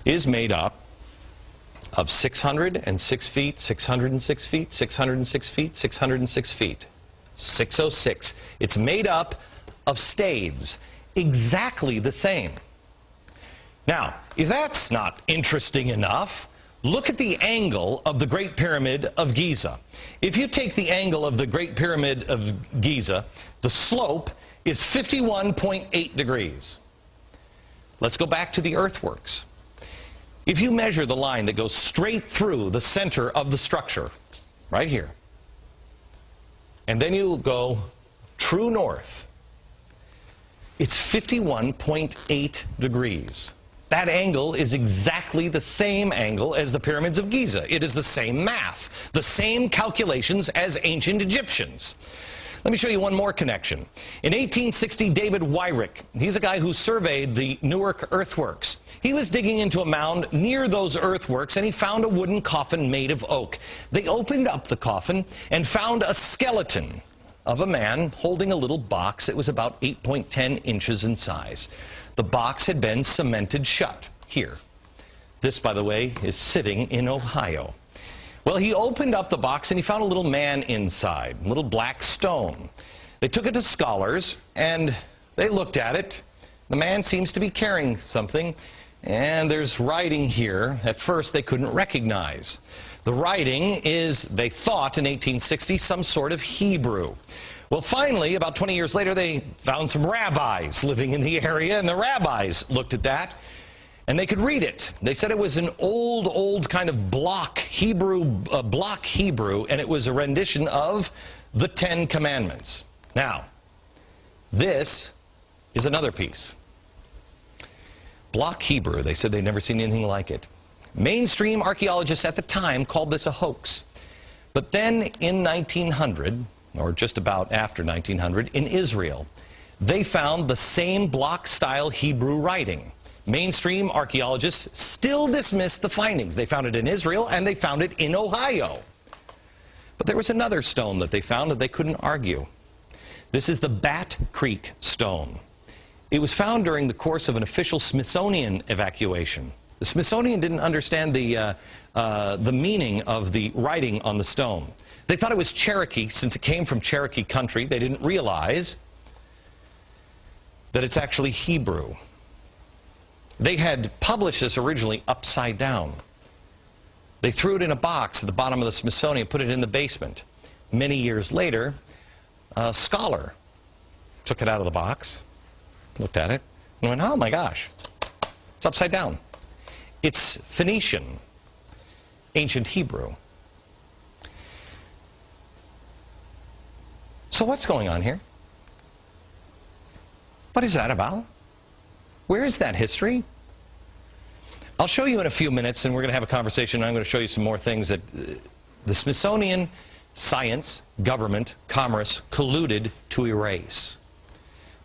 is made up of 606 feet, 606 feet, 606 feet, 606 feet. 606. It's made up of stades, exactly the same. Now, if that's not interesting enough, look at the angle of the Great Pyramid of Giza. If you take the angle of the Great Pyramid of Giza, the slope is 51.8 degrees. Let's go back to the earthworks. If you measure the line that goes straight through the center of the structure, right here, and then you go true north, it's 51.8 degrees. That angle is exactly the same angle as the pyramids of Giza. It is the same math, the same calculations as ancient Egyptians. Let me show you one more connection. In 1860, David Wyrick, he's a guy who surveyed the Newark earthworks. He was digging into a mound near those earthworks, and he found a wooden coffin made of oak. They opened up the coffin and found a skeleton of a man holding a little box that was about 8.10 inches in size. The box had been cemented shut here. This, by the way, is sitting in Ohio. Well, he opened up the box and he found a little man inside, a little black stone. They took it to scholars and they looked at it. The man seems to be carrying something, and there's writing here at first they couldn't recognize. The writing is, they thought in 1860, some sort of Hebrew. Well, finally, about 20 years later, they found some rabbis living in the area, and the rabbis looked at that, and they could read it. They said it was an old kind of block Hebrew, and it was a rendition of the Ten Commandments. Now, this is another piece. Block Hebrew, they said they'd never seen anything like it. Mainstream archaeologists at the time called this a hoax. But then in 1900, or just about after 1900, in Israel, they found the same block-style Hebrew writing. Mainstream archaeologists still dismiss the findings. They found it in Israel, and they found it in Ohio. But there was another stone that they found that they couldn't argue. This is the Bat Creek stone. It was found during the course of an official Smithsonian evacuation. The Smithsonian didn't understand the meaning of the writing on the stone. They thought it was Cherokee, since it came from Cherokee country. They didn't realize that it's actually Hebrew. They had published this originally upside down. They threw it in a box at the bottom of the Smithsonian, put it in the basement. Many years later, a scholar took it out of the box, looked at it, and went, oh my gosh, it's upside down. It's Phoenician, ancient Hebrew. So what's going on here? What is that about? Where is that history? I'll show you in a few minutes, and we're going to have a conversation, and I'm going to show you some more things that the Smithsonian, science, government, commerce colluded to erase.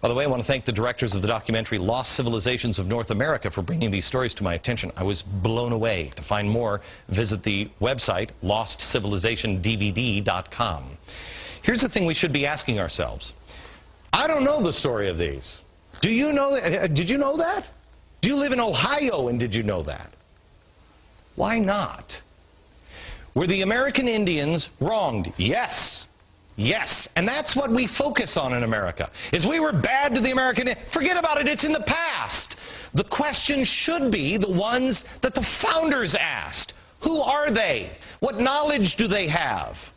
By the way, I want to thank the directors of the documentary Lost Civilizations of North America for bringing these stories to my attention. I was blown away. To find more, visit the website lostcivilizationdvd.com. Here's the thing we should be asking ourselves. I don't know the story of these. Do you know that? Did you know that? Do you live in Ohio and did you know that? Why not? Were the American Indians wronged? Yes. Yes. And that's what we focus on in America. Is we were bad to the American Indians. Forget about it. It's in the past. The question should be the ones that the founders asked. Who are they? What knowledge do they have?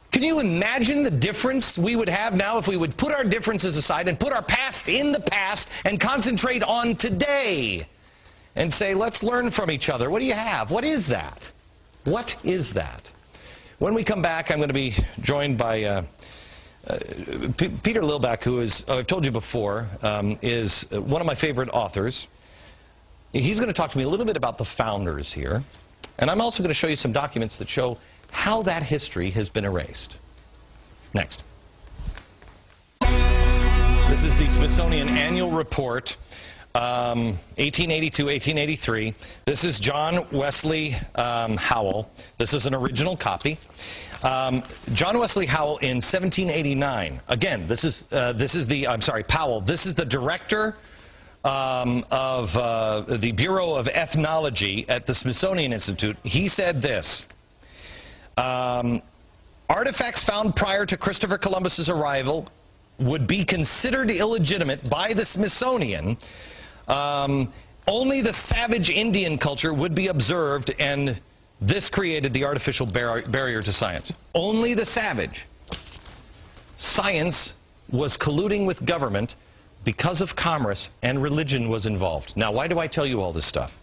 Can you imagine the difference we would have now if we would put our differences aside and put our past in the past and concentrate on today and say, let's learn from each other. What do you have? What is that? What is that? When we come back, I'm going to be joined by Peter Lilback, who is, I've told you before, is one of my favorite authors. He's going to talk to me a little bit about the founders here. And I'm also going to show you some documents that show how that history has been erased. Next. This is the Smithsonian Annual Report, 1882-1883. This is John Wesley Howell. This is an original copy. John Wesley Howell in 1789. Again, Powell. This is the director the Bureau of Ethnology at the Smithsonian Institute, he said this: artifacts found prior to Christopher Columbus's arrival would be considered illegitimate by the Smithsonian. Only the savage Indian culture would be observed, and this created the artificial barrier to science. Only the savage. Science was colluding with government because of commerce, and religion was involved. Now, why do I tell you all this stuff?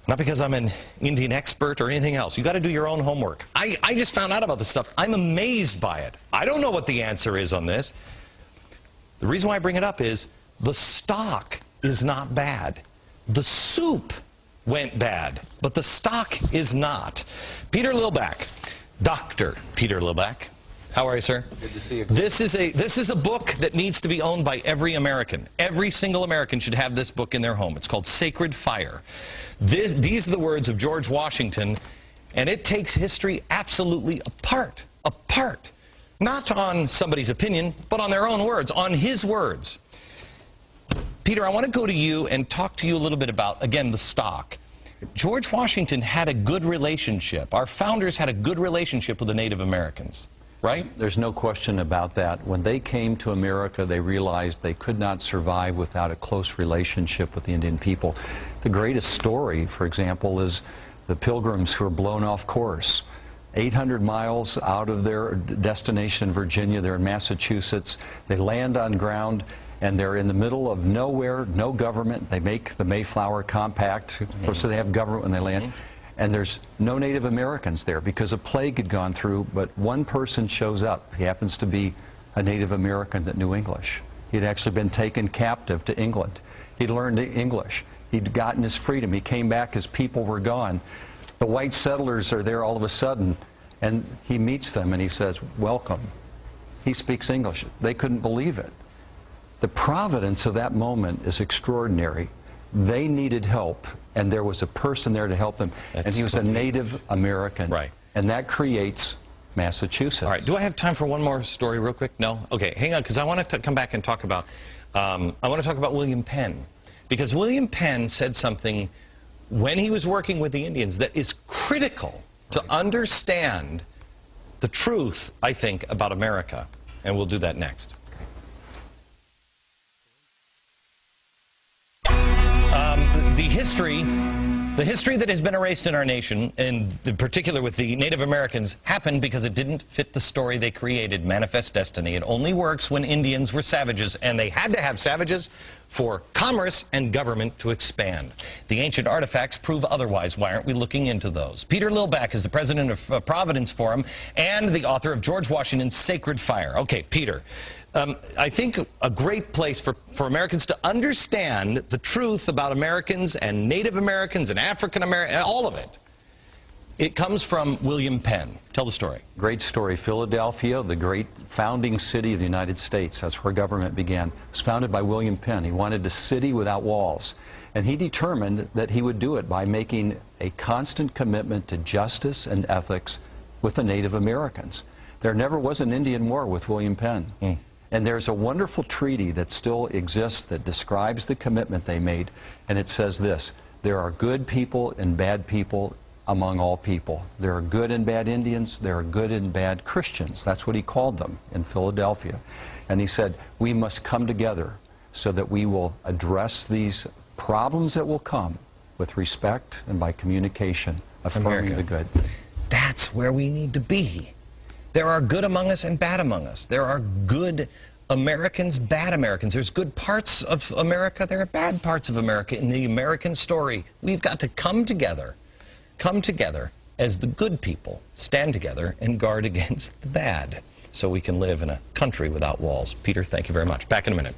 Not because I'm an Indian expert or anything else. You got to do your own homework. I just found out about this stuff. I'm amazed by it. I don't know what the answer is on this. The reason why I bring it up is the stock is not bad. The soup went bad, but the stock is not. Peter Lilback, Dr. Peter Lilback. How are you, sir? Good to see you. This is a book that needs to be owned by every American. Every single American should have this book in their home. It's called Sacred Fire. These are the words of George Washington, and it takes history absolutely apart. Apart. Not on somebody's opinion, but on their own words, on his words. Peter, I want to go to you and talk to you a little bit about, again, the stock. George Washington had a good relationship. Our founders had a good relationship with the Native Americans, right? There's no question about that. When they came to America, they realized they could not survive without a close relationship with the Indian people. The greatest story, for example, is the Pilgrims who were blown off course. 800 miles out of their destination in Virginia, they're in Massachusetts. They land on ground, and they're in the middle of nowhere, no government. They make the Mayflower Compact, so they have government when they land. And there's no Native Americans there because a plague had gone through, but one person shows up. He happens to be a Native American that knew English. He'd actually been taken captive to England. He'd learned English. He'd gotten his freedom. He came back, his people were gone. The white settlers are there all of a sudden, and he meets them and he says, "Welcome." He speaks English. They couldn't believe it. The providence of that moment is extraordinary. They needed help, and there was a person there to help them, and he was a Native American. Right. And that creates Massachusetts. All right, do I have time for one more story real quick? No? Okay, hang on, because I want to come back and talk about, William Penn. Because William Penn said something when he was working with the Indians that is critical to understand the truth, I think, about America. And we'll do that next. The history that has been erased in our nation, in particular with the Native Americans, happened because it didn't fit the story they created, Manifest Destiny. It only works when Indians were savages, and they had to have savages for commerce and government to expand. The ancient artifacts prove otherwise. Why aren't we looking into those? Peter Lilback is the president of Providence Forum and the author of George Washington's Sacred Fire. Okay, Peter. I think a great place for Americans to understand the truth about Americans and Native Americans and African Americans, and all of it, it comes from William Penn. Tell the story. Great story. Philadelphia, the great founding city of the United States. That's where government began. It was founded by William Penn. He wanted a city without walls. And he determined that he would do it by making a constant commitment to justice and ethics with the Native Americans. There never was an Indian war with William Penn. And there's a wonderful treaty that still exists that describes the commitment they made, and it says this: there are good people and bad people among all people. There are good and bad Indians, there are good and bad Christians. That's what he called them in Philadelphia. And he said, we must come together so that we will address these problems that will come with respect and by communication, affirming the good. That's where we need to be. There are good among us and bad among us. There are good Americans, bad Americans. There's good parts of America. There are bad parts of America in the American story. We've got to come together as the good people, stand together and guard against the bad, so we can live in a country without walls. Peter, thank you very much. Back in a minute.